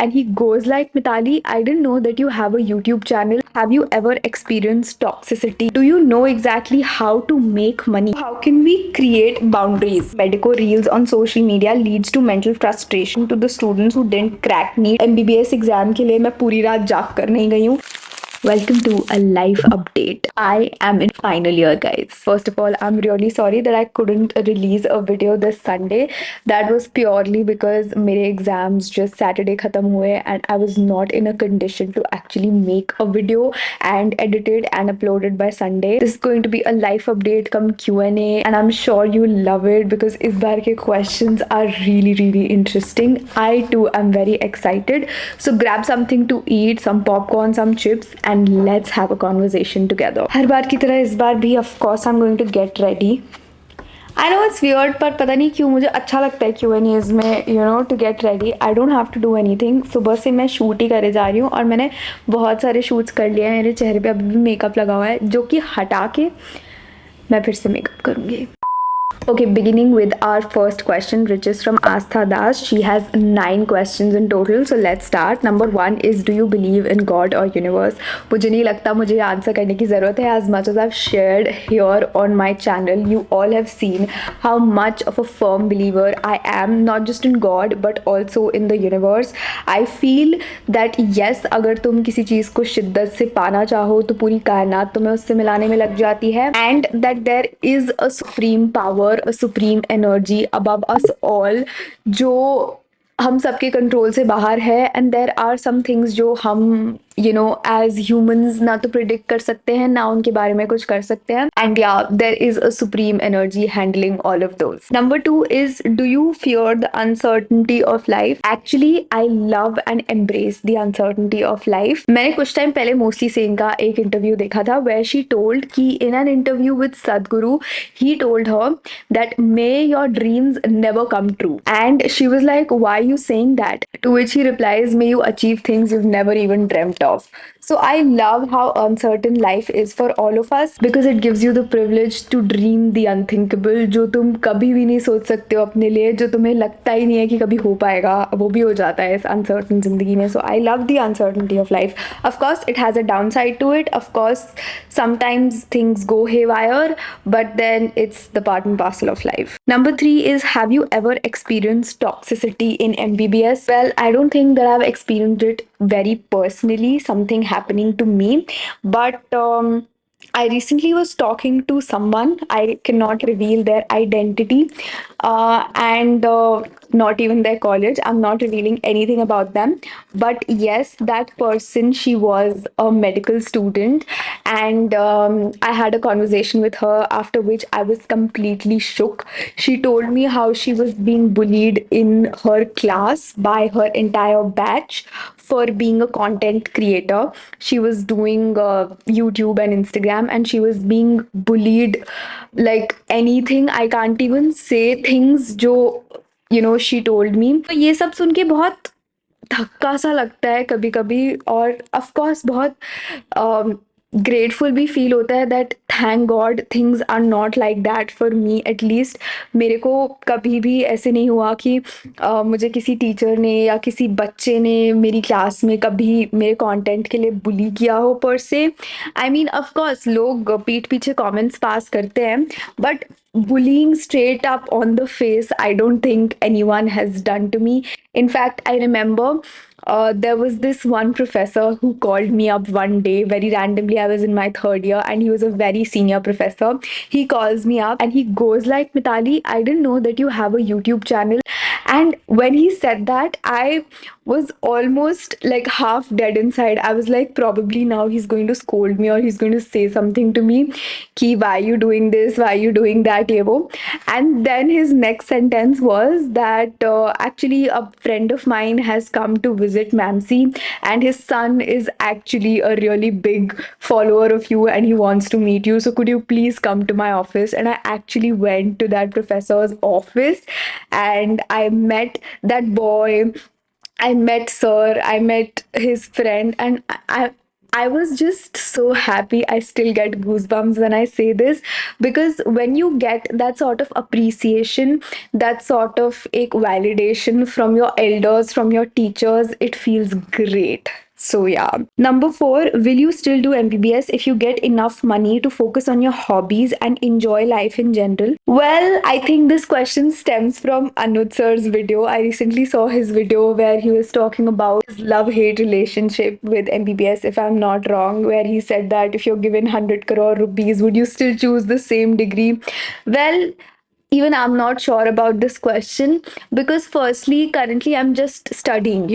and he goes like, Mitali, I didn't know that you have a YouTube channel. Have you ever experienced toxicity? Do you know exactly how to make money? How can we create boundaries? Medico reels on social media leads to mental frustration to the students who didn't crack NEET MBBS exam के लिए मैं पूरी रात जाग कर नहीं गई हूँ. Welcome to a life update. I am in final year, guys. First of all, I'm really sorry that I couldn't release a video this Sunday. That was purely because मेरे exams just Saturday खत्म हुए and I was not in a condition to actually make a video and edit it and upload it by Sunday. This is going to be a life update come Q&A and I'm sure you love it because इस बार के questions are really interesting. I too am very excited. So grab something to eat, some popcorn, some chips and let's have a conversation together. हर बार की तरह इस बार भी of course I'm going to get ready. I know it's weird पर पता नहीं क्यों मुझे अच्छा लगता है Q&As में to get ready. I don't have to do anything. सुबह से मैं शूट ही करे जा रही हूँ और मैंने बहुत सारे शूट्स कर लिए हैं. मेरे चेहरे पे अभी भी मेकअप लगा हुआ है जो कि हटा के मैं फिर से मेकअप करूँगी. Okay, beginning with our first question, which is from Astha Das. She has 9 questions in total. So let's start. Number 1 is, do you believe in God or universe? मुझे नहीं लगता मुझे आंसर करने की ज़रूरत है. As much as I've shared here on my channel, you all have seen how much of a firm believer I am, not just in God, but also in the universe. I feel that yes, अगर तुम किसी चीज़ को शिद्दत से पाना चाहो तो पूरी कायनात तुम्हें उससे मिलाने में लग जाती है. And that there is a supreme power, a supreme energy above us all जो हम सबके कंट्रोल से बाहर है. And there are some things जो हम एज ह्यूमंस ना तो प्रिडिक्ट कर सकते हैं ना उनके बारे में कुछ कर सकते हैं. एंड या there is a supreme energy handling all of those. Number 2 is, do you fear the uncertainty of life? Actually I love and embrace the uncertainty of life. मैंने कुछ टाइम पहले मोस्टली सेन का एक इंटरव्यू देखा था where she told कि in an interview with सदगुरु he told her that may your dreams never come true, and she was like, why are you saying that? To which he replies, may you achieve things you've never even dreamt of. So I love how uncertain life is for all of us because it gives you the privilege to dream the unthinkable. जो तुम कभी भी नहीं सोच सकते हो अपने लिए, जो तुम्हें लगता ही नहीं है कि कभी हो पाएगा, वो भी हो जाता है इस uncertain जिंदगी में. So I love the uncertainty of life. Of course it has a downside to it. Of course sometimes things go haywire, but then it's the part and parcel of life. Number 3 is, have you ever experienced toxicity in MBBS? Well, I don't think that I've experienced it very personally, something happening to me, but I recently was talking to someone. I cannot reveal their identity and not even their college. I'm not revealing anything about them. But yes, that person, she was a medical student, and I had a conversation with her after which I was completely shook. She told me how she was being bullied in her class by her entire batch for being a content creator. She was doing YouTube and Instagram and she was being bullied like anything. I can't even say things जो she told me. तो ये सब सुन के बहुत धक्का सा लगता है कभी कभी, और ऑफ कोर्स बहुत ग्रेटफुल भी फील होता है that thank God things are not like that for me at least. मेरे को कभी भी ऐसे नहीं हुआ कि मुझे किसी टीचर ने या किसी बच्चे ने मेरी क्लास में कभी मेरे कंटेंट के लिए बुली किया हो पर से. आई मीन ऑफ कोर्स लोग पीठ पीछे कमेंट्स पास करते हैं, but bullying straight up on the face, I don't think anyone has done to me. In fact, I remember there was this one professor who called me up one day very randomly. I was in my 3rd year and he was a very senior professor. He calls me up and he goes like, Mitali, I didn't know that you have a YouTube channel. And when he said that, I was almost like half dead inside. I was like, probably now he's going to scold me or he's going to say something to me. Ki, why are you doing this? Why are you doing that? Yevo. And then his next sentence was that actually a friend of mine has come to visit Mamsi and his son is actually a really big follower of you and he wants to meet you. So could you please come to my office? And I actually went to that professor's office and I met that boy. I met sir, I met his friend, and I was just so happy. I still get goosebumps when I say this because when you get that sort of appreciation, that sort of ek validation from your elders, from your teachers, it feels great. So, yeah. Number four, will you still do MBBS if you get enough money to focus on your hobbies and enjoy life in general? Well, I think this question stems from Anuj sir's video. I recently saw his video where he was talking about his love hate relationship with MBBS, if I'm not wrong, where he said that if you're given 100 crore rupees, would you still choose the same degree? Well, even I'm not sure about this question because firstly currently I'm just studying,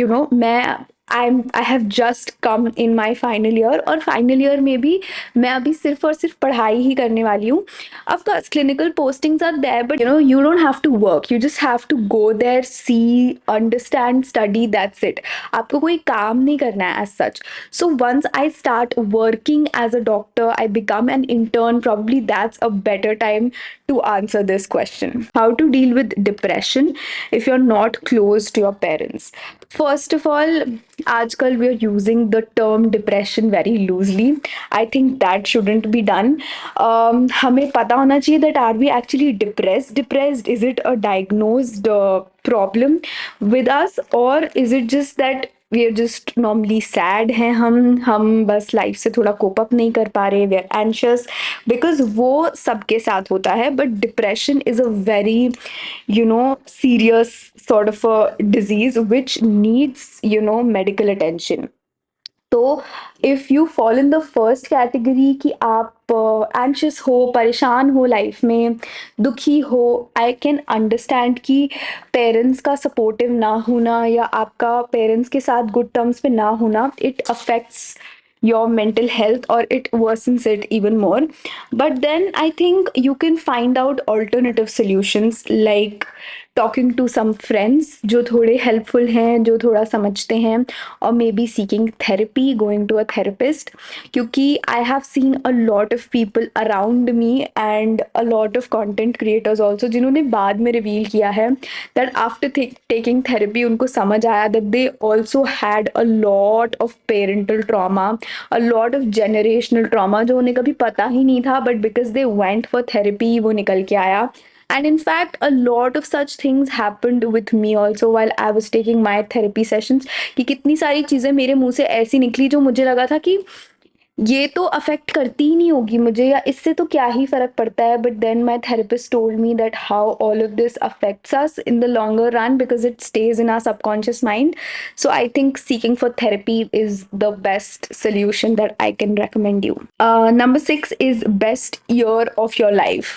I have just come in my final year और final year में भी मैं अभी सिर्फ और सिर्फ पढ़ाई ही करने वाली हूँ. Of course clinical postings are there, but you don't have to work, you just have to go there, see, understand, study, that's it. आपको कोई काम नहीं करना है as such. So once I start working as a doctor, I become an intern, probably that's a better time to answer this question. How to deal with depression if you're not close to your parents? First of all, आजकल we are using the term depression very loosely. I think that shouldn't be done. हमें पता होना चाहिए that are we actually depressed? Depressed, is it a diagnosed problem with us, or is it just that we are just normally sad हैं, हम बस life से थोड़ा cope up नहीं कर पा रहे, वी आर एंशियस, बिकॉज वो सबके साथ होता है. But depression is a very serious sort of a disease which needs medical attention. तो if you fall in the first category कि आप एंशियस हो, परेशान हो लाइफ में, दुखी हो, आई कैन अंडरस्टैंड कि पेरेंट्स का सपोर्टिव ना होना या आपका पेरेंट्स के साथ गुड टर्म्स पे ना होना, it affects your mental health or it worsens it even more. But then I think you can find out alternative solutions like talking to some friends जो थोड़े helpful हैं, जो थोड़ा समझते हैं, or maybe seeking therapy, going to a therapist. क्योंकि I have seen a lot of people around me and a lot of content creators also जिन्होंने बाद में reveal किया है that after taking therapy उनको समझ आया that they also had a lot of parental trauma, a lot of generational trauma जो उन्हें कभी पता ही नहीं था, but because they went for therapy वो निकल के आया. And in fact, a lot of such things happened with me also while I was taking my therapy sessions. कि कितनी सारी चीज़ें मेरे मुंह से ऐसी निकली जो मुझे लगा था कि ये तो अफेक्ट करती ही नहीं होगी मुझे, या इससे तो क्या ही फर्क पड़ता है. But then my therapist told me that how all of this affects us in the longer run because it stays in our subconscious mind. So I think seeking for therapy is the best solution that I can recommend you. Number 6 is best year of your life.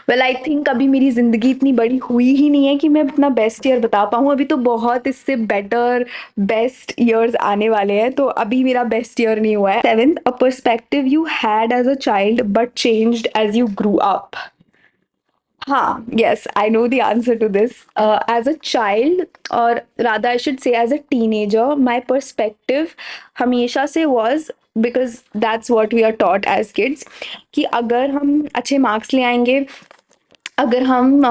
Well I think अभी मेरी जिंदगी इतनी बड़ी हुई ही नहीं है कि मैं अपना बेस्ट ईयर बता पाऊँ. अभी तो बहुत इससे बेटर बेस्ट ईयर्स आने वाले हैं, तो अभी मेरा बेस्ट ईयर नहीं हुआ है. 7th, perspective you had as a child but changed as you grew up. Huh, yes, I know the answer to this. As a child, or rather, I should say, as a teenager, my perspective हमेशा से was because that's what we are taught as kids कि अगर हम अच्छे marks ले आएंगे, अगर हम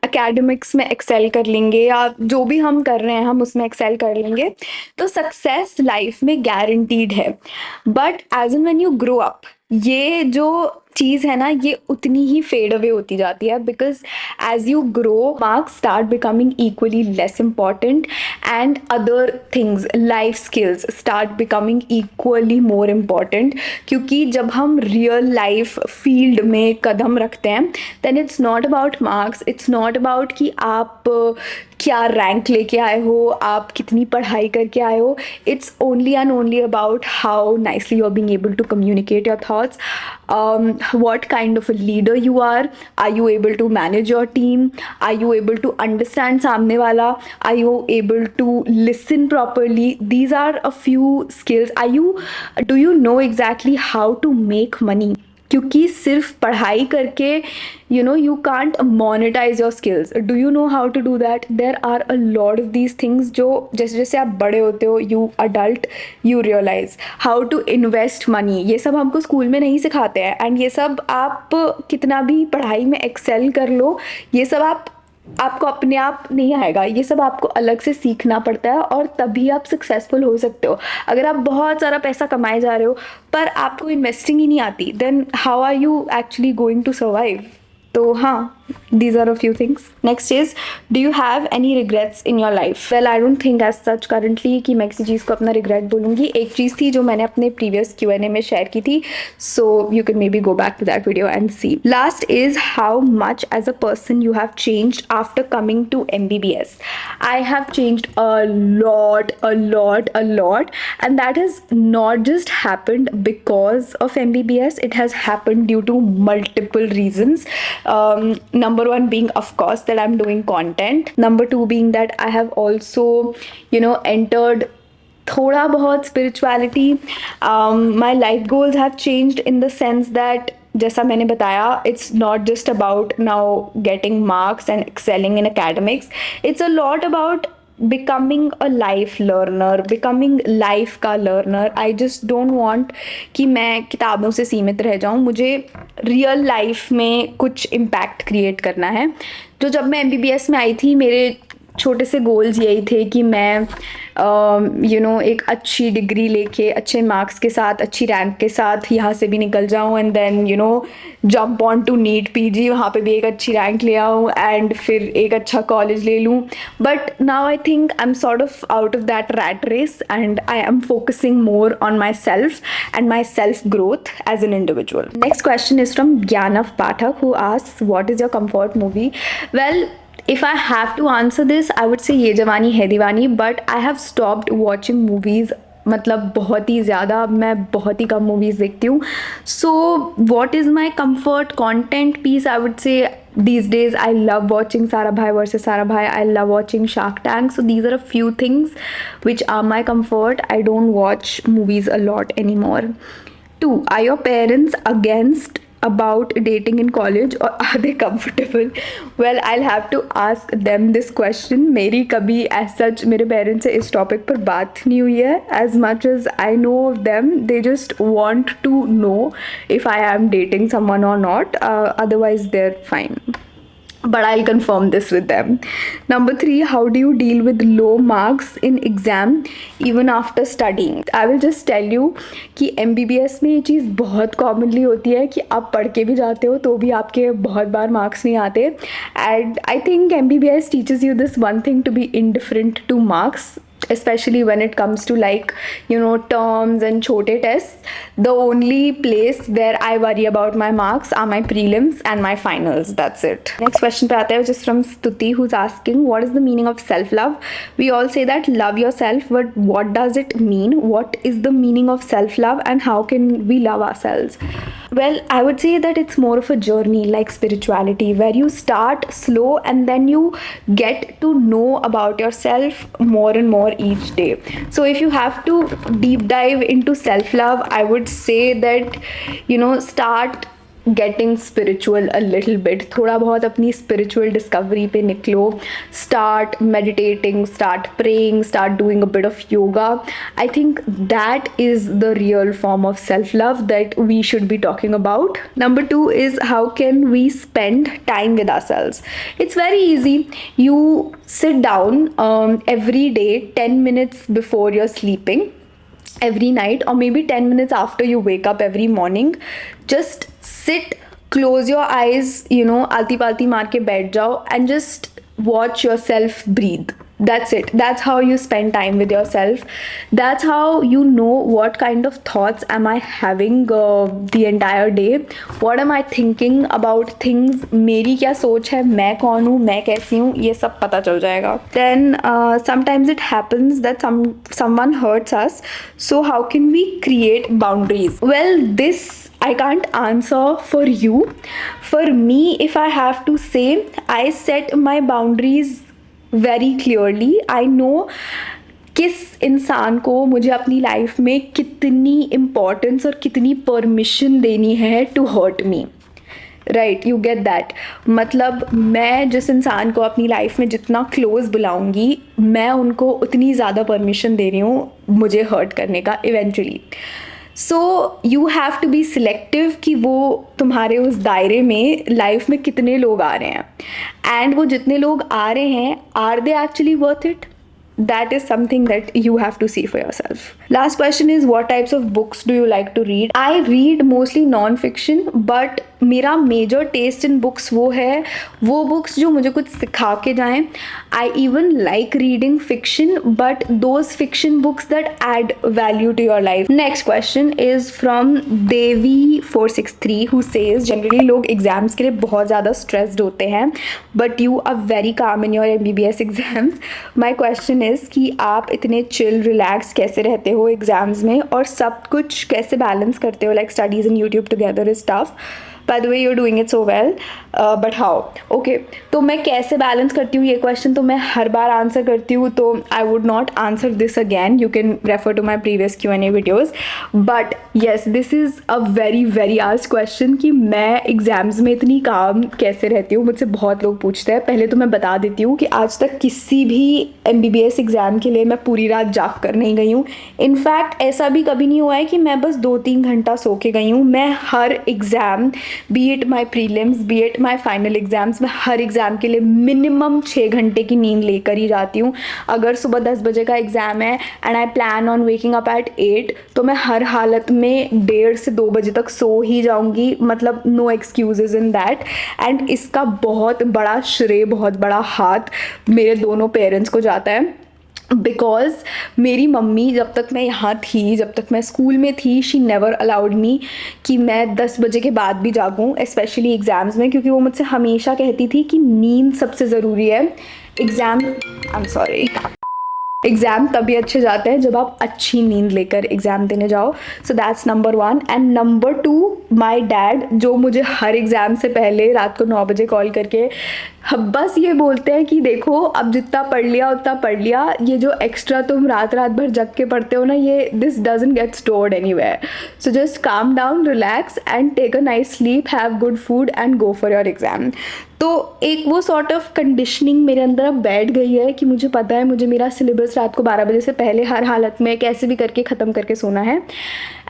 एकेडमिक्स में एक्सेल कर लेंगे या जो भी हम कर रहे हैं हम उसमें एक्सेल कर लेंगे तो सक्सेस लाइफ में गारंटीड है. But as an when you grow up ये जो चीज़ है ना ये उतनी ही फेड अवे होती जाती है because as you grow marks start becoming equally less important and other things life skills start becoming equally more important. क्योंकि जब हम रियल लाइफ फील्ड में कदम रखते हैं then it's not about marks, it's not about कि आप क्या रैंक लेके आए हो, आप कितनी पढ़ाई करके आए हो. It's only and only about how nicely you are being able to communicate your thoughts, what kind of a leader you are you able to manage your team, are you able to understand सामने वाला, are you able to listen properly. These are a few skills. Do you know exactly how to make money? क्योंकि सिर्फ पढ़ाई करके you can't monetize your skills. Do you know how to do that? There are a lot of these things जो जैसे जैसे आप बड़े होते हो you adult you realize how to invest money. ये सब हमको स्कूल में नहीं सिखाते हैं एंड ये सब आप कितना भी पढ़ाई में एक्सेल कर लो ये सब आप आपको अपने आप नहीं आएगा, ये सब आपको अलग से सीखना पड़ता है और तभी आप सक्सेसफुल हो सकते हो। अगर आप बहुत सारा पैसा कमाए जा रहे हो पर आपको इन्वेस्टिंग ही नहीं आती, then how are you actually going to survive? तो हाँ, these are a few things. Next is, do you have any regrets in your life? Well, I don't think as such currently कि मैं किसी चीज़ को अपना regret बोलूँगी। एक चीज़ थी जो मैंने अपने previous Q&A में share की थी, so you can maybe go back to that video and see. Last is, how much as a person you have changed after coming to MBBS? I have changed a lot, and that has not just happened because of MBBS. It has happened due to multiple reasons. Number one being, of course, that I'm doing content. Number two being that I have also, entered thoda bahut spirituality. My life goals have changed in the sense that, जैसा मैंने बताया, it's not just about now getting marks and excelling in academics. It's a lot about becoming a life learner, becoming life का learner. I just don't want कि मैं किताबों से सीमित रह जाऊँ, मुझे रियल लाइफ में कुछ इम्पैक्ट क्रिएट करना है। तो जब मैं MBBS में आई थी, मेरे छोटे से गोल्स यही थे कि मैं एक अच्छी डिग्री लेके, अच्छे मार्क्स के साथ, अच्छी रैंक के साथ यहाँ से भी निकल जाऊँ and then jump on to NEET PG, वहाँ पे भी एक अच्छी रैंक ले आऊँ एंड फिर एक अच्छा कॉलेज ले लूँ। But now I think I am sort of out of that rat race and I am focusing more on myself and my self growth as an individual. Next question is from Gyanav Pathak who asks, what is your comfort movie? Well, if I have to answer this, I would say ये जवानी है दीवानी, but I have stopped watching movies, मतलब बहुत ही ज़्यादा, मैं बहुत ही कम movies देखती हूँ। So what is my comfort content piece? I would say these days I love watching Sarabhai versus Sarabhai. I love watching Shark Tank. So these are a few things which are my comfort. I don't watch movies a lot anymore. 2, are your parents against about dating in college or are they comfortable? Well, I'll have to ask them this question. मेरी कभी as such मेरे parents से इस topic पर बात नहीं हुई है. As much as I know of them, they just want to know if I am dating someone or not. Otherwise they're fine, but I'll confirm this with them. Number 3, how do you deal with low marks in exam even after studying? I will just tell you कि MBBS में ये चीज़ बहुत commonly होती है कि आप पढ़ के भी जाते हो तो भी आपके बहुत बार marks नहीं आते. And I think MBBS teaches you this one thing, to be indifferent to marks, especially when it comes to terms and chote tests. The only place where I worry about my marks are my prelims and my finals. That's it. Next question पे आते हैं, which is from Stuti, who's asking, what is the meaning of self-love? We all say that love yourself, but what does it mean? What is the meaning of self-love and how can we love ourselves? Well, I would say that it's more of a journey like spirituality, where you start slow and then you get to know about yourself more and more each day. So if you have to deep dive into self-love, I would say that start getting spiritual a little bit. थोड़ा बहुत अपनी spiritual discovery पे निकलो. Start meditating, start praying, start doing a bit of yoga. I think that is the real form of self-love that we should be talking about. Number 2 is, how can we spend time with ourselves? It's very easy. You sit down every day 10 minutes before you're sleeping every night, or maybe 10 minutes after you wake up every morning. Just sit, close your eyes, alti palti maar ke baith jao and just watch yourself breathe. That's it. That's how you spend time with yourself. That's how you know what kind of thoughts am I having the entire day. What am I thinking about things. मेरी क्या सोच है, मैं कौन हूँ, मैं कैसी हूँ, ये सब पता चल जाएगा. Then sometimes it happens that someone hurts us. So how can we create boundaries? Well, this I can't answer for you. For me, if I have to say, I set my boundaries very clearly. I know किस इंसान को मुझे अपनी life में कितनी importance और कितनी permission देनी है to hurt me. Right, you get that. मतलब मैं जिस इंसान को अपनी लाइफ में जितना क्लोज बुलाऊंगी, मैं उनको उतनी ज़्यादा परमिशन दे रही हूँ मुझे हर्ट करने का eventually. So you have to be selective कि वो तुम्हारे उस दायरे में लाइफ में कितने लोग आ रहे हैं, एंड वो जितने लोग आ रहे हैं, are they actually worth it? That is something that you have to see for yourself. Last question is, what types of books do you like to read? I read mostly non-fiction, but मेरा major test इन books वो है, वो books जो मुझे कुछ सिखा के जाएं. I even like reading fiction, but those fiction books that add value to your life. Next question is from Devi 463 who says, generally लोग एग्जाम्स के लिए बहुत ज़्यादा स्ट्रेस्ड होते हैं, but you are very calm in your MBBS exams. My question is कि आप इतने चिल रिलैक्स कैसे रहते हो एग्जाम्स में, और सब कुछ कैसे बैलेंस करते हो, like studies and YouTube together is tough. By the way, you're doing it so well, but how? Okay, तो मैं कैसे बैलेंस करती हूँ ये क्वेश्चन तो मैं हर बार आंसर करती हूँ, तो I would not answer this again. You can refer to my previous Q&A videos. But yes, this is a very very asked question कि मैं एग्जाम्स में इतनी काम कैसे रहती हूँ. मुझसे बहुत लोग पूछते हैं. पहले तो मैं बता देती हूँ कि आज तक किसी भी MBBS एग्ज़ाम के लिए मैं पूरी रात जाग कर नहीं गई हूँ. इनफैक्ट ऐसा भी कभी नहीं हुआ है कि मैं बस 2-3 घंटा सो के गई हूँ. मैं हर exam, be it my prelims, be it my final exams, मैं हर एग्ज़ाम के लिए मिनिमम 6 घंटे की नींद लेकर ही जाती हूँ. अगर सुबह 10 बजे का एग्ज़ाम है and I plan on waking up at 8, तो मैं हर हालत में 1:30 से 2 बजे तक सो ही जाऊँगी. मतलब no excuses in that. And इसका बहुत बड़ा श्रेय, बहुत बड़ा हाथ मेरे दोनों पेरेंट्स को जाता है. बिकॉज मेरी मम्मी जब तक मैं यहाँ थी, जब तक मैं स्कूल में थी, शी नेवर अलाउड मी कि मैं 10 बजे के बाद भी जागूँ, स्पेशली एग्ज़ाम्स में, क्योंकि वो मुझसे हमेशा कहती थी कि नींद सबसे ज़रूरी है. एग्ज़ाम तभी अच्छे जाते हैं जब आप अच्छी नींद लेकर एग्ज़ाम देने जाओ. So that's number 1. And number 2, my dad, जो मुझे हर एग्ज़ाम से पहले रात को 9 बजे कॉल करके बस ये बोलते हैं कि देखो अब जितना पढ़ लिया उतना पढ़ लिया, ये जो एक्स्ट्रा तुम रात रात भर जग के पढ़ते हो ना, ये this doesn't get stored anywhere. So just calm down, relax and take a nice sleep, have good food and go for your exam. तो एक वो सॉर्ट ऑफ कंडीशनिंग मेरे अंदर अब बैठ गई है कि मुझे पता है मुझे मेरा सिलेबस रात को 12 बजे से पहले हर हालत में कैसे भी करके ख़त्म करके सोना है.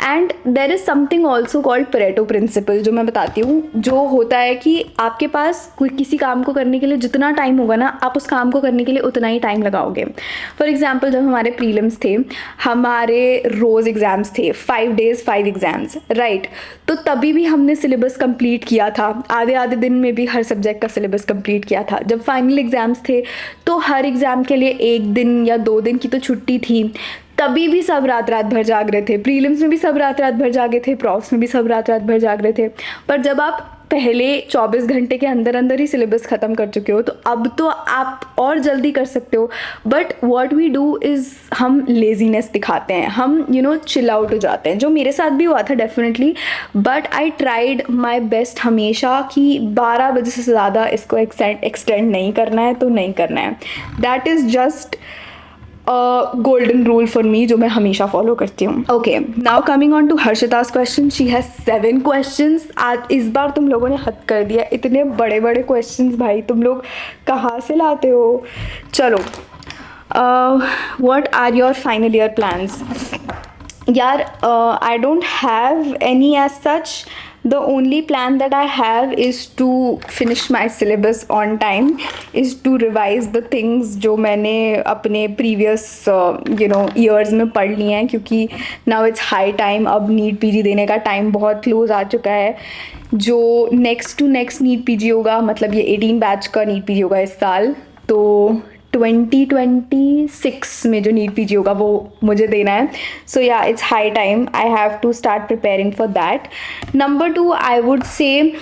And there is something also called Pareto principle, जो मैं बताती हूँ. जो होता है कि आपके पास कोई किसी काम को करने के लिए जितना टाइम होगा ना, आप उस काम को करने के लिए उतना ही टाइम लगाओगे. फॉर एग्जाम्पल, जब हमारे प्रीलिम्स थे, हमारे रोज़ एग्ज़ाम्स थे, 5 days 5 एग्ज़ाम्स, राइट. तो तभी भी हमने सिलेबस कंप्लीट किया था. आधे आधे दिन में भी हर सब्जेक्ट का सिलेबस कंप्लीट किया था. जब फाइनल एग्ज़ाम्स थे तो हर एग्ज़ाम के लिए 1 दिन या 2 दिन की तो छुट्टी थी. तभी भी सब रात रात भर जाग रहे थे. प्रीलिम्स में भी सब रात रात भर जागे थे, प्रॉफ्स में भी सब रात रात भर जाग रहे थे. पर जब आप पहले 24 घंटे के अंदर अंदर ही सिलेबस ख़त्म कर चुके हो, तो अब तो आप और जल्दी कर सकते हो. But what we do is हम लेजीनेस दिखाते हैं, हम चिल आउट हो जाते हैं, जो मेरे साथ भी हुआ था definitely. But I tried my best हमेशा कि 12 बजे से ज़्यादा इसको एक्सटेंड नहीं करना है तो नहीं करना है. That is just golden rule for me, जो मैं हमेशा फॉलो करती हूँ. Okay, now coming on to Harshita's question. She has 7 questions. आज इस बार तुम लोगों ने हद कर दिया, इतने बड़े बड़े क्वेश्चंस भाई तुम लोग कहाँ से लाते हो. चलो, what are your final year plans? यार, I don't have any as such. The only plan that I have is to finish my syllabus on time, is to revise the things जो मैंने अपने previous years में पढ़ लिए हैं, क्योंकि now it's high time. अब नीट PG देने का टाइम बहुत क्लोज आ चुका है. जो next to next NEET PG होगा, मतलब ये 18 बैच का नीट PG होगा इस साल, तो 2026 में जो नीट PG होगा वो मुझे देना है. So ya, it's high time. I have to start preparing for that. Number 2, I would say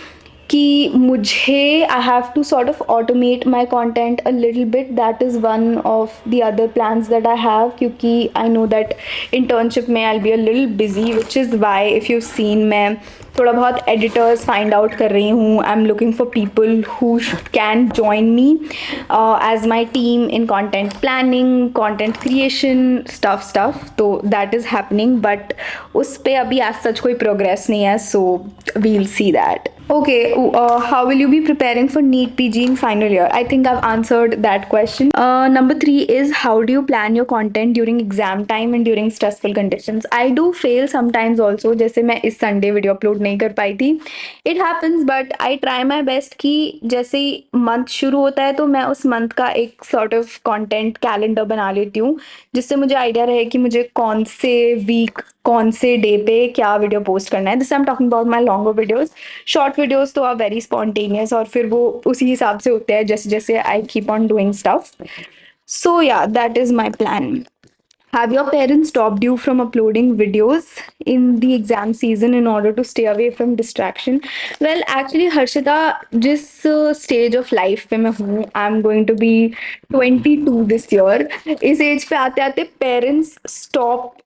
कि मुझे I have to sort of automate my content a little bit. That is one of the other plans that I have, क्योंकि I know that internship में I will be a little busy, which is why if you seen मैं थोड़ा बहुत editors find out कर रही हूँ. I am looking for people who can join me as my team in content planning, content creation, stuff. तो that is happening, but उस पर अभी एज सच कोई प्रोग्रेस नहीं है. So we'll see that. Okay, how will you be preparing for NEET PG in final year? I think I've answered that question. Number 3 is, how do you plan your content during exam time and during stressful conditions? I do fail sometimes also. जैसे मैं इस Sunday video upload नहीं कर पाई थी. It happens, but I try my best कि जैसे ही month शुरू होता है तो मैं उस month का एक sort of content calendar बना लेती हूँ, जिससे मुझे idea रहे कि मुझे कौन से week, कौन से डे पे क्या वीडियो पोस्ट करना है. This I am talking about my longer videos. Short videos तो आर वेरी स्पॉन्टेनियस और फिर वो उसी हिसाब से होते हैं जैसे जैसे I keep on doing stuff. So ya, that is my plan. Have your parents stopped you from uploading videos in the exam season in order to stay away from distraction? Well, actually, Harshita, जिस stage of life पे मैं हूँ, I'm going to be 22 this year. इस age पे आते आते parents stop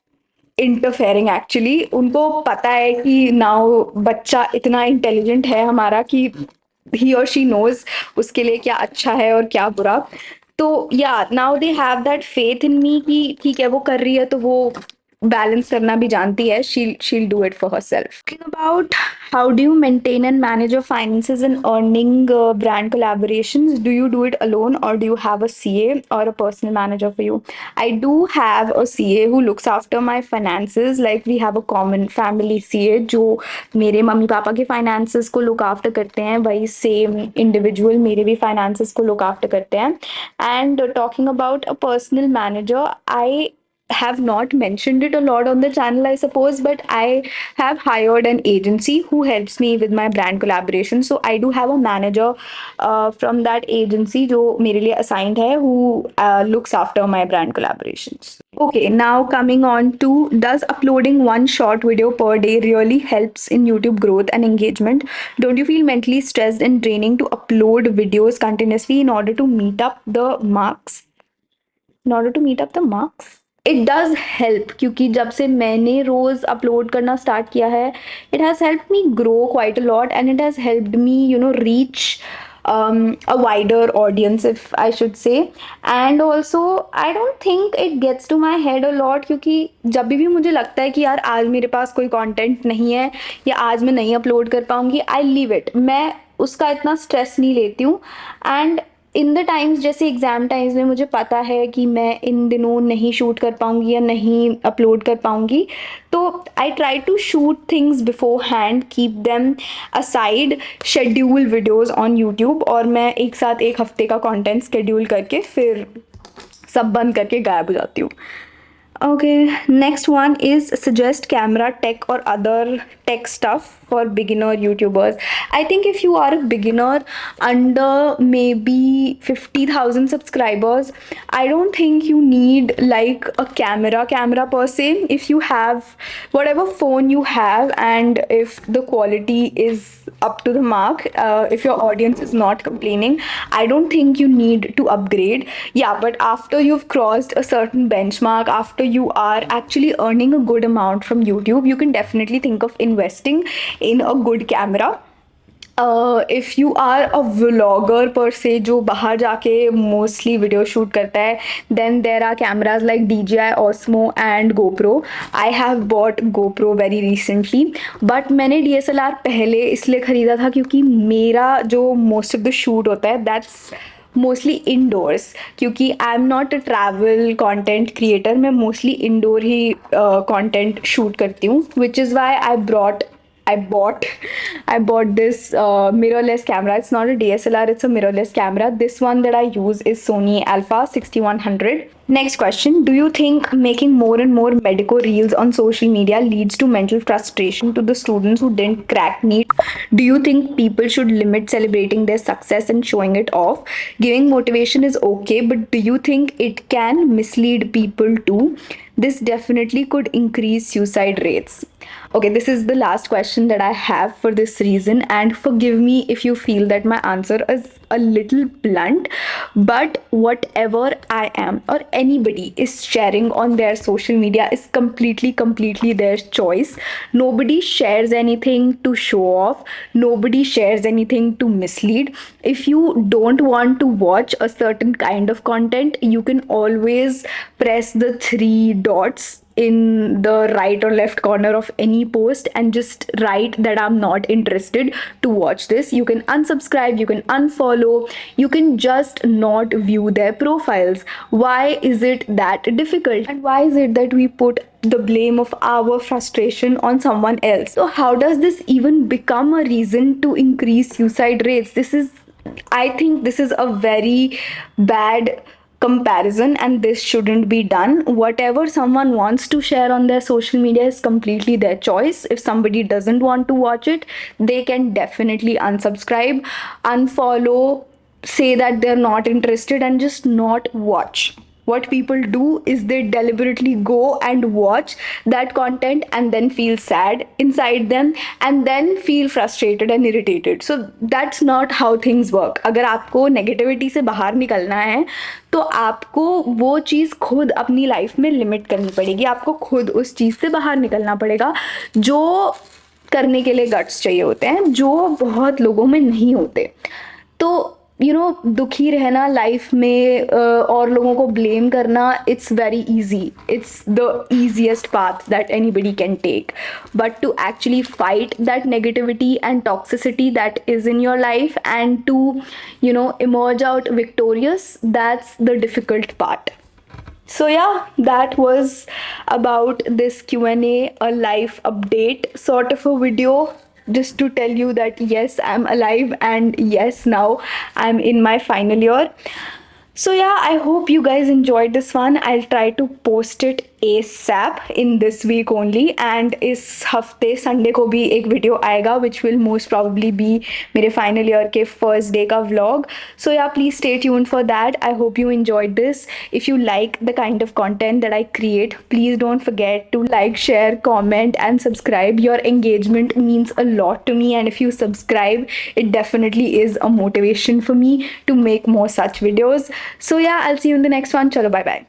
interfering. Actually उनको पता है कि नाउ बच्चा इतना इंटेलिजेंट है हमारा कि ही और शी नोज उसके लिए क्या अच्छा है और क्या बुरा. तो ya, now they have that faith in me कि ठीक है वो कर रही है तो वो बैलेंस करना भी जानती है. शील do it for herself. Talking about how do you maintain and manage your finances and earning brand collaborations? Do you do it alone or do you have a CA or a personal manager for you? I do have a CA who looks after my finances. Like we have a common family CA जो मेरे mummy papa के finances को look after करते हैं. वही same individual मेरे भी finances को look after करते हैं. And talking about a personal manager, I have not mentioned it a lot on the channel, I suppose, but I have hired an agency who helps me with my brand collaboration. So I do have a manager from that agency जो मेरे लिए assigned है, who looks after my brand collaborations. Okay, now coming on to, does uploading one short video per day really helps in YouTube growth and engagement? Don't you feel mentally stressed and draining to upload videos continuously in order to meet up the marks? It does help, क्योंकि जब से मैंने रोज़ upload करना start किया है, it has help me grow quite a lot and it has helped me reach a wider audience, if I should say. And also I don't think it gets to my head a lot, क्योंकि जब भी मुझे लगता है कि यार आज मेरे पास कोई कंटेंट नहीं है या आज मैं नहीं अपलोड कर पाऊंगी, आई लीव इट. मैं उसका इतना स्ट्रेस नहीं लेती हूँ. एंड इन द टाइम्स, जैसे एग्ज़ाम टाइम्स में मुझे पता है कि मैं इन दिनों नहीं शूट कर पाऊँगी या नहीं अपलोड कर पाऊँगी, तो I try to shoot things beforehand, keep them aside, schedule videos on YouTube, और मैं एक साथ एक हफ्ते का कॉन्टेंट शेड्यूल करके फिर सब बंद करके गायब हो जाती हूँ. Okay, next one is, suggest camera tech or other tech stuff for beginner YouTubers. I think if you are a beginner under maybe 50,000 subscribers, I don't think you need like a camera per se. If you have whatever phone you have and if the quality is up to the mark, if your audience is not complaining, I don't think you need to upgrade. Yeah, but after you've crossed a certain benchmark, after you are actually earning a good amount from YouTube, you can definitely think of investing in a good camera. If you are a vlogger per se जो बाहर जाके mostly video shoot करता है, then there are cameras like DJI Osmo and GoPro. I have bought GoPro very recently, but मैंने DSLR पहले इसलिए ख़रीदा था क्योंकि मेरा जो most of the shoot होता है that's मोस्टली इंडोर्स, क्योंकि I am not a travel content creator. मैं मोस्टली इंडोर ही कंटेंट शूट करती हूँ, विच is Y I bought this mirrorless camera. It's not a DSLR, it's a mirrorless camera. This one that I use is Sony Alpha 6100. Next question, do you think making more and more medico reels on social media leads to mental frustration to the students who didn't crack NEET? Do you think people should limit celebrating their success and showing it off? Giving motivation is okay, but do you think it can mislead people too? This definitely could increase suicide rates. Okay, this is the last question that I have for this reason, and forgive me if you feel that my answer is a little blunt, but whatever I am or anybody is sharing on their social media is completely their choice. Nobody shares anything to show off, nobody shares anything to mislead. If you don't want to watch a certain kind of content, you can always press the three dots in the right or left corner of any post and just write that I'm not interested to watch this. You can unsubscribe, you can unfollow, you can just not view their profiles. Why is it that difficult? And why is it that we put the blame of our frustration on someone else? So, how does this even become a reason to increase suicide rates? I think this is a very bad comparison and this shouldn't be done. Whatever someone wants to share on their social media is completely their choice. If somebody doesn't want to watch it, they can definitely unsubscribe, unfollow, say that they're not interested, and just not watch. What people do is they deliberately go and watch that content and then feel sad inside them and then feel frustrated and irritated. So that's not how things work. अगर आपको negativity से बाहर निकलना है तो आपको वो चीज़ खुद अपनी लाइफ में लिमिट करनी पड़ेगी. आपको खुद उस चीज़ से बाहर निकलना पड़ेगा जो करने के लिए गट्स चाहिए होते हैं, जो बहुत लोगों में नहीं होते. तो दुखी रहना लाइफ में और लोगों को ब्लेम करना, it's very easy. It's the easiest path that anybody can take. But to actually fight that negativity and toxicity that is in your life and to, emerge out victorious, that's the difficult part. So yeah, that was about this Q&A, a life update sort of a video, just to tell you that yes, I'm alive and yes, now I'm in my final year. So yeah, I hope you guys enjoyed this one. I'll try to post it ASAP in this week only, and इस हफ्ते Sunday को भी एक video आएगा which will most probably be मेरे final year के first day का vlog. So yeah, please stay tuned for that. I hope you enjoyed this. If you like the kind of content that I create, please don't forget to like, share, comment and subscribe. Your engagement means a lot to me, and if you subscribe, it definitely is a motivation for me to make more such videos. So yeah, I'll see you in the next one. Chalo, bye bye.